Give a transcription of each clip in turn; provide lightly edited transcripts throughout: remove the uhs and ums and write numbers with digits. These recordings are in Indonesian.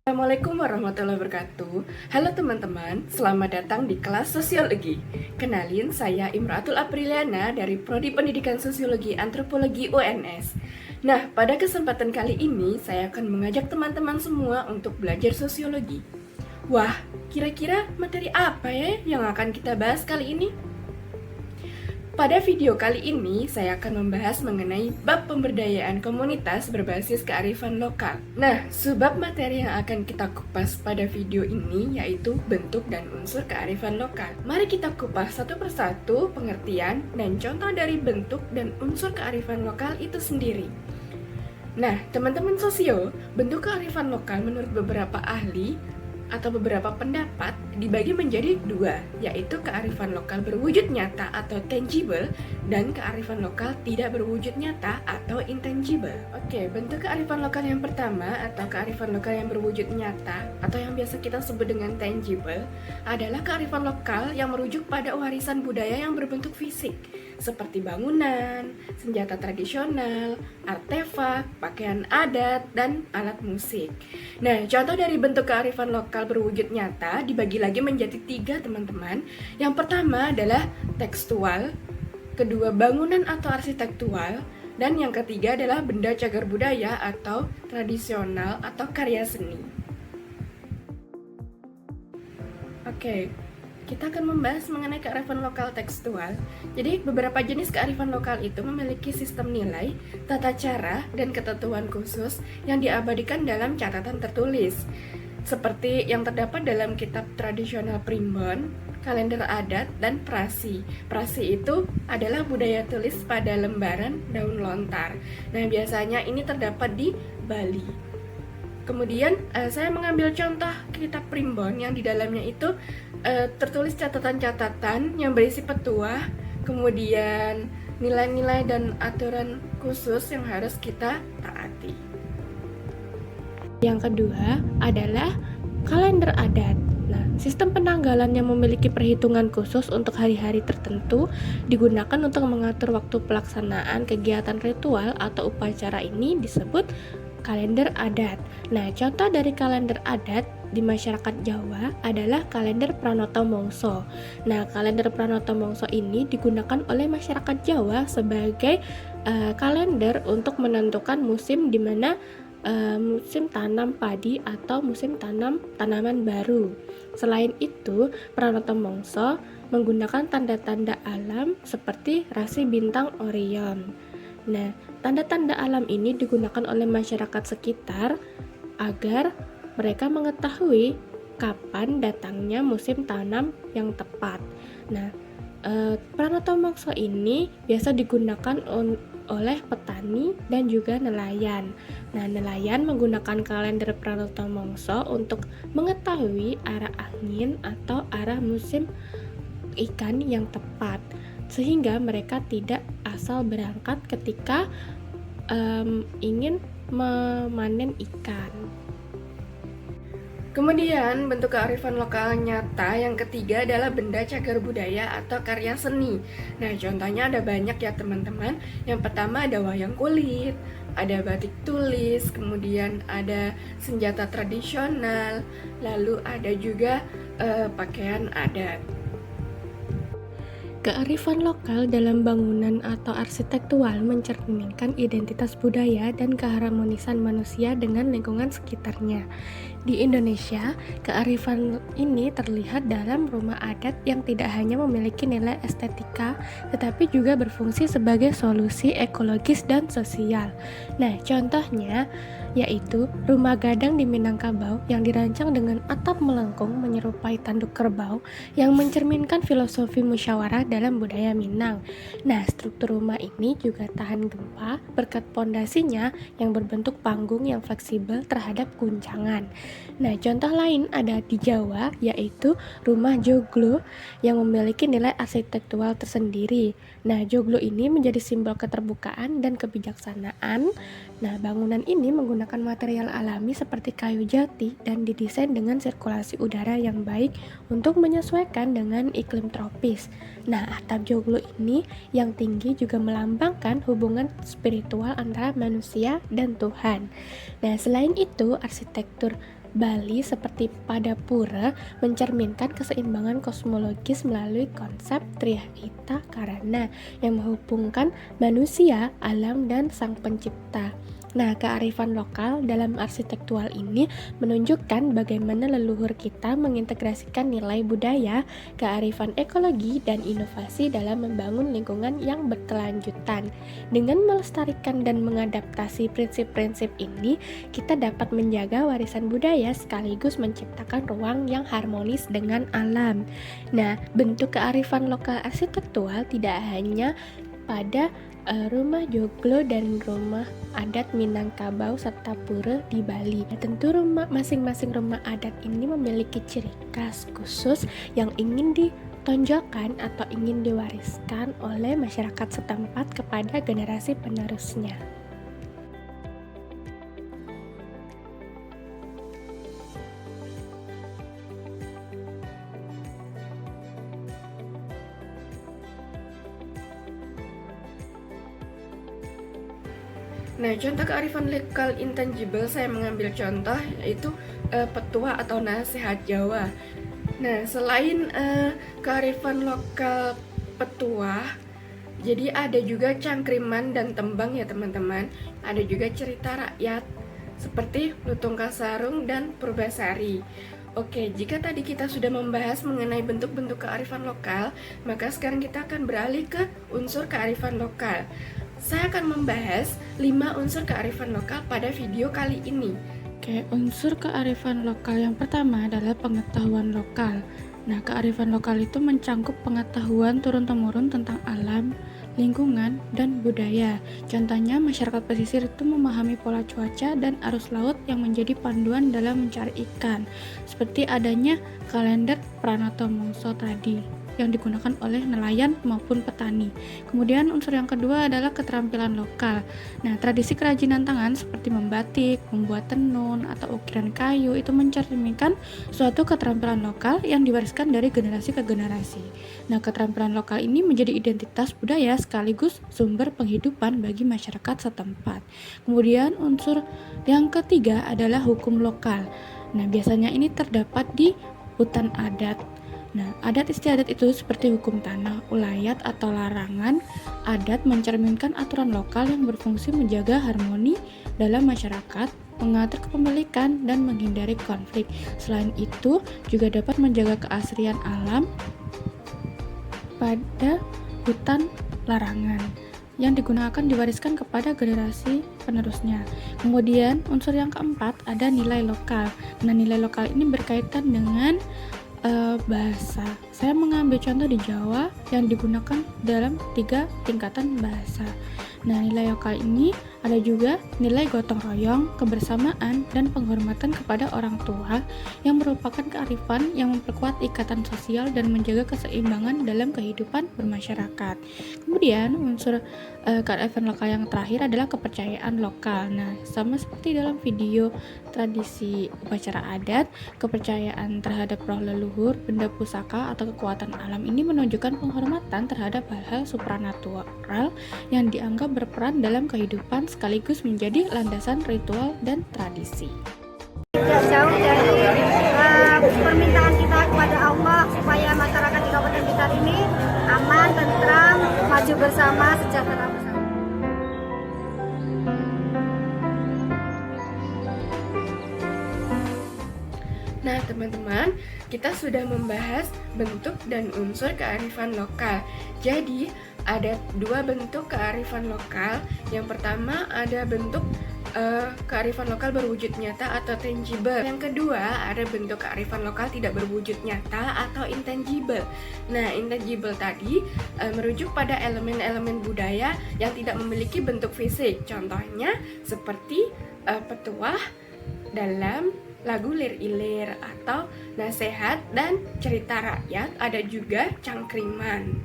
Assalamualaikum warahmatullahi wabarakatuh. Halo teman-teman, selamat datang di kelas Sosiologi. Kenalin, saya Imratul Apriliana dari Prodi Pendidikan Sosiologi Antropologi UNS. Nah, pada kesempatan kali ini saya akan mengajak teman-teman semua untuk belajar sosiologi. Wah, kira-kira materi apa ya yang akan kita bahas kali ini? Pada video kali ini, saya akan membahas mengenai bab pemberdayaan komunitas berbasis kearifan lokal. Nah, subbab materi yang akan kita kupas pada video ini yaitu bentuk dan unsur kearifan lokal. Mari kita kupas satu persatu pengertian dan contoh dari bentuk dan unsur kearifan lokal itu sendiri. Nah, teman-teman sosio, bentuk kearifan lokal menurut beberapa ahli atau beberapa pendapat dibagi menjadi dua, yaitu kearifan lokal berwujud nyata atau tangible dan kearifan lokal tidak berwujud nyata atau intangible. Oke, bentuk kearifan lokal yang pertama atau kearifan lokal yang berwujud nyata atau yang biasa kita sebut dengan tangible adalah kearifan lokal yang merujuk pada warisan budaya yang berbentuk fisik seperti bangunan, senjata tradisional, artefak, pakaian adat, dan alat musik. Nah, contoh dari bentuk kearifan lokal berwujud nyata dibagi lagi menjadi tiga, teman-teman. Yang pertama adalah tekstual, kedua bangunan atau arsitektual, dan yang ketiga adalah benda cagar budaya atau tradisional atau karya seni. Oke, kita akan membahas mengenai kearifan lokal tekstual. Jadi, beberapa jenis kearifan lokal itu memiliki sistem nilai, tata cara, dan ketentuan khusus yang diabadikan dalam catatan tertulis. Seperti yang terdapat dalam kitab tradisional primbon, kalender adat, dan prasi. Prasi itu adalah budaya tulis pada lembaran daun lontar. Nah, biasanya ini terdapat di Bali. Kemudian saya mengambil contoh kitab primbon yang di dalamnya itu tertulis catatan-catatan yang berisi petuah, kemudian nilai-nilai dan aturan khusus yang harus kita taati. Yang kedua adalah kalender adat. Nah, sistem penanggalan yang memiliki perhitungan khusus untuk hari-hari tertentu digunakan untuk mengatur waktu pelaksanaan kegiatan ritual atau upacara ini disebut kalender adat. Nah, contoh dari kalender adat di masyarakat Jawa adalah kalender Pranoto Mongso. Nah, kalender Pranoto Mongso ini digunakan oleh masyarakat Jawa sebagai kalender untuk menentukan musim di mana musim tanam padi atau musim tanam tanaman baru. Selain itu, Pranoto Mongso menggunakan tanda-tanda alam seperti rasi bintang Orion. Nah, tanda-tanda alam ini digunakan oleh masyarakat sekitar agar mereka mengetahui kapan datangnya musim tanam yang tepat. Nah, Pranoto Mongso ini biasa digunakan oleh petani dan juga nelayan. Nah, nelayan menggunakan kalender Pranoto Mongso untuk mengetahui arah angin atau arah musim ikan yang tepat, sehingga mereka tidak asal berangkat ketika ingin memanen ikan. Kemudian bentuk kearifan lokal nyata yang ketiga adalah benda cagar budaya atau karya seni. Nah, contohnya ada banyak ya teman-teman. Yang pertama ada wayang kulit, ada batik tulis, kemudian ada senjata tradisional, lalu ada juga pakaian adat. Kearifan lokal dalam bangunan atau arsitektural mencerminkan identitas budaya dan keharmonisan manusia dengan lingkungan sekitarnya. Di Indonesia, kearifan ini terlihat dalam rumah adat yang tidak hanya memiliki nilai estetika, tetapi juga berfungsi sebagai solusi ekologis dan sosial. Nah, contohnya yaitu rumah gadang di Minangkabau yang dirancang dengan atap melengkung menyerupai tanduk kerbau yang mencerminkan filosofi musyawarah dalam budaya Minang. Nah, struktur rumah ini juga tahan gempa berkat pondasinya yang berbentuk panggung yang fleksibel terhadap guncangan. Nah, contoh lain ada di Jawa, yaitu rumah joglo yang memiliki nilai arsitektural tersendiri. Nah, joglo ini menjadi simbol keterbukaan dan kebijaksanaan. Nah, bangunan ini menggunakan material alami seperti kayu jati dan didesain dengan sirkulasi udara yang baik untuk menyesuaikan dengan iklim tropis. Nah, atap joglo ini yang tinggi juga melambangkan hubungan spiritual antara manusia dan Tuhan. Nah, selain itu, arsitektur Bali seperti Padapura mencerminkan keseimbangan kosmologis melalui konsep Trihita Karana yang menghubungkan manusia, alam, dan sang pencipta. Nah, kearifan lokal dalam arsitektural ini menunjukkan bagaimana leluhur kita mengintegrasikan nilai budaya, kearifan ekologi, dan inovasi dalam membangun lingkungan yang berkelanjutan. Dengan melestarikan dan mengadaptasi prinsip-prinsip ini, kita dapat menjaga warisan budaya sekaligus menciptakan ruang yang harmonis dengan alam. Nah, bentuk kearifan lokal arsitektural tidak hanya pada rumah joglo dan rumah adat Minangkabau serta pura di Bali. Tentu masing-masing rumah adat ini memiliki ciri khas khusus yang ingin ditonjolkan atau ingin diwariskan oleh masyarakat setempat kepada generasi penerusnya. Nah, contoh kearifan lokal intangible saya mengambil contoh yaitu petua atau nasihat Jawa. Nah, selain kearifan lokal petua, jadi ada juga cangkriman dan tembang ya teman-teman. Ada juga cerita rakyat seperti Lutung Kasarung dan Purbasari. Oke, jika tadi kita sudah membahas mengenai bentuk-bentuk kearifan lokal, maka sekarang kita akan beralih ke unsur kearifan lokal. Saya akan membahas 5 unsur kearifan lokal pada video kali ini. Oke, unsur kearifan lokal yang pertama adalah pengetahuan lokal. Nah, kearifan lokal itu mencangkup pengetahuan turun-temurun tentang alam, lingkungan, dan budaya. Contohnya, masyarakat pesisir itu memahami pola cuaca dan arus laut yang menjadi panduan dalam mencari ikan, seperti adanya kalender Pranoto Mongso tadi yang digunakan oleh nelayan maupun petani. Kemudian unsur yang kedua adalah keterampilan lokal. Nah, tradisi kerajinan tangan seperti membatik, membuat tenun, atau ukiran kayu itu mencerminkan suatu keterampilan lokal yang diwariskan dari generasi ke generasi. Nah, keterampilan lokal ini menjadi identitas budaya sekaligus sumber penghidupan bagi masyarakat setempat. Kemudian unsur yang ketiga adalah hukum lokal. Nah, biasanya ini terdapat di hutan adat. Nah, adat istiadat itu seperti hukum tanah, ulayat, atau larangan adat mencerminkan aturan lokal yang berfungsi menjaga harmoni dalam masyarakat, mengatur kepemilikan, dan menghindari konflik. Selain itu, juga dapat menjaga keasrian alam pada hutan larangan yang digunakan diwariskan kepada generasi penerusnya. Kemudian, unsur yang keempat ada nilai lokal. Nah, nilai lokal ini berkaitan dengan bahasa. Saya mengambil contoh di Jawa yang digunakan dalam 3 tingkatan bahasa. Nah, nilai lokal ini ada juga nilai gotong royong, kebersamaan, dan penghormatan kepada orang tua yang merupakan kearifan yang memperkuat ikatan sosial dan menjaga keseimbangan dalam kehidupan bermasyarakat. Kemudian unsur kearifan lokal yang terakhir adalah kepercayaan lokal. Nah, sama seperti dalam video tradisi upacara adat, kepercayaan terhadap roh leluhur, benda pusaka, atau kekuatan alam ini menunjukkan penghormatan terhadap hal-hal supranatural yang dianggap berperan dalam kehidupan sekaligus menjadi landasan ritual dan tradisi. Tidak jauh dari permintaan kita kepada Allah supaya masyarakat di Kabupaten Blitar ini aman, tentram, maju bersama, sejahtera bersama. Nah, teman-teman, kita sudah membahas bentuk dan unsur kearifan lokal. Jadi, ada 2 bentuk kearifan lokal. Yang pertama ada bentuk kearifan lokal berwujud nyata atau tangible. Yang kedua ada bentuk kearifan lokal tidak berwujud nyata atau intangible. Nah, intangible tadi merujuk pada elemen-elemen budaya yang tidak memiliki bentuk fisik. Contohnya seperti petuah dalam lagu Lir-Ilir atau nasihat dan cerita rakyat. Ada juga cangkriman.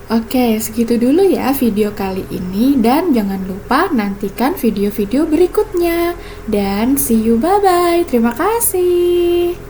Oke, segitu dulu ya video kali ini, dan jangan lupa nantikan video-video berikutnya. Dan see you, bye-bye. Terima kasih.